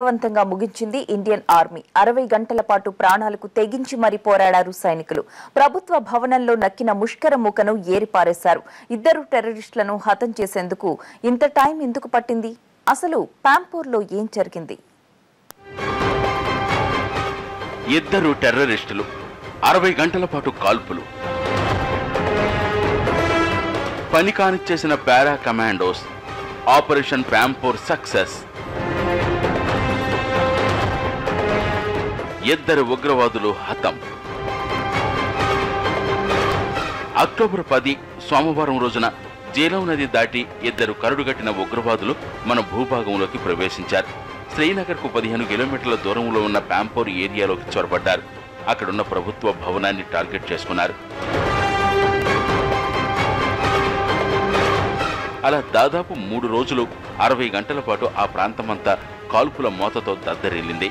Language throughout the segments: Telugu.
విజయవంతంగా ముగించింది ఇండియన్ ఆర్మీ. 60 గంటల పాటు ప్రాణాలకు తెగించి మరీ పోరాడారు సైనికులు. ప్రభుత్వ భవనంలో నక్కిన ముష్కర మూకను ఏరిపారేశారు. 2 టెర్రరిస్టులను హతం చేసేందుకు ఇంత టైం ఎందుకు పట్టింది? అసలు పాంపోర్లో ఏం జరిగింది? 2 టెర్రరిస్టులు, 60 గంటల పాటు కాల్పులు, పని కానిచ్చేసిన పారా కమాండోస్, ఆపరేషన్ పాంపోర్ సక్సెస్. 2 ఉగ్రవాదులు హతం. అక్టోబర్ 10 సోమవారం రోజున జేలం నది దాటి 2 కరుడుగట్టిన ఉగ్రవాదులు మన భూభాగంలోకి ప్రవేశించారు. శ్రీనగర్కు 15 కిలోమీటర్ల దూరంలో ఉన్న పాంపోర్ ఏరియాలోకి చొరబడ్డారు. అక్కడున్న ప్రభుత్వ భవనాన్ని టార్గెట్ చేసుకున్నారు. అలా దాదాపు 3 రోజులు 60 గంటల పాటు ఆ ప్రాంతమంతా కాల్పుల మోతతో దద్దరిల్లింది.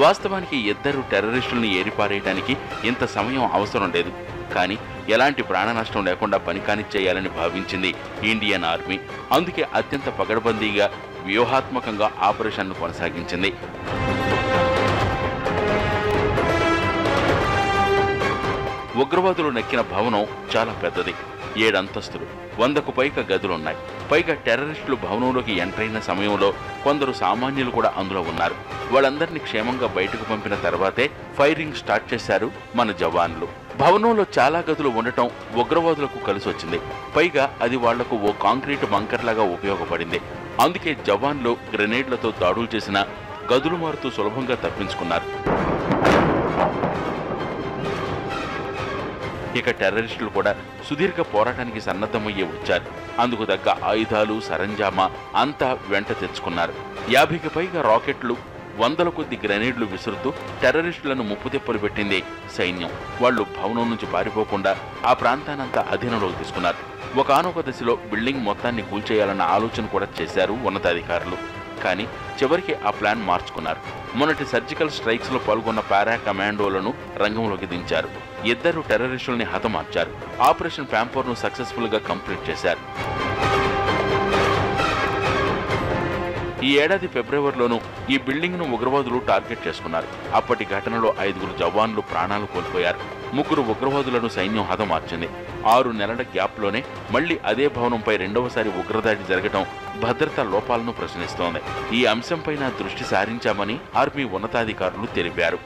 వాస్తవానికి 2 టెర్రరిస్టులను ఏరిపారేయడానికి ఇంత సమయం అవసరం లేదు. కానీ ఎలాంటి ప్రాణ నష్టం లేకుండా పని కానిచ్చేయాలని భావించింది ఇండియన్ ఆర్మీ. అందుకే అత్యంత పగడ్బందీగా వ్యూహాత్మకంగా ఆపరేషన్ను కొనసాగించింది. ఉగ్రవాదులు నెక్కిన భవనం చాలా పెద్దది. 7 అంతస్తులు, 100కు పైగా గదులున్నాయి. పైగా టెర్రరిస్టులు భవనంలోకి ఎంటర్ అయిన సమయంలో కొందరు సామాన్యులు కూడా అందులో ఉన్నారు. వాళ్ళందరినీ క్షేమంగా బయటకు పంపిన తర్వాతే ఫైరింగ్ స్టార్ట్ చేశారు మన జవాన్లు. భవనంలో చాలా గదులు ఉండటం ఉగ్రవాదులకు కలిసి వచ్చింది. పైగా అది వాళ్లకు ఓ కాంక్రీట్ బంకర్ లాగా ఉపయోగపడింది. అందుకే జవాన్లు గ్రెనేడ్లతో దాడులు చేసిన గదులు మారుతూ సులభంగా తప్పించుకున్నారు. ఇక టెర్రరిస్టులు కూడా సుదీర్ఘ పోరాటానికి సన్నద్ధమయ్యే వచ్చారు. అందుకు తగ్గ ఆయుధాలు, సరంజామా అంతా వెంట తెచ్చుకున్నారు. 50కి పైగా రాకెట్లు, 100ల కొద్ది గ్రెనేడ్లు విసురుతూ టెర్రరిస్టులను ముప్పుతిప్పలు పెట్టింది సైన్యం. వాళ్లు భవనం నుంచి పారిపోకుండా ఆ ప్రాంతానంతా అధీనంలోకి తీసుకున్నారు. ఒకానొక దశలో బిల్డింగ్ మొత్తాన్ని కూల్చేయాలన్న ఆలోచన కూడా చేశారు ఉన్నతాధికారులు. కానీ చివరికి ఆ ప్లాన్ మార్చుకున్నారు. మొన్నటి సర్జికల్ స్ట్రైక్స్ లో పాల్గొన్న పారా కమాండోలను రంగంలోకి దించారు. 2 టెర్రరిస్టుల్ని హతమార్చారు. ఆపరేషన్ పాంపోర్ ను సక్సెస్ఫుల్ గా కంప్లీట్ చేశారు. ఈ ఏడాది ఫిబ్రవరిలోనూ ఈ బిల్డింగ్ ను ఉగ్రవాదులు టార్గెట్ చేసుకున్నారు. అప్పటి ఘటనలో 5 జవాన్లు ప్రాణాలు కోల్పోయారు. 3 ఉగ్రవాదులను సైన్యం హతమార్చింది. 6 నెలల గ్యాప్ లోనే మళ్లీ అదే భవనంపై రెండవసారి ఉగ్రదాడి జరగడం భద్రతా లోపాలను ప్రశ్నిస్తోంది. ఈ అంశంపైన దృష్టి సారించామని ఆర్మీ ఉన్నతాధికారులు తెలిపారు.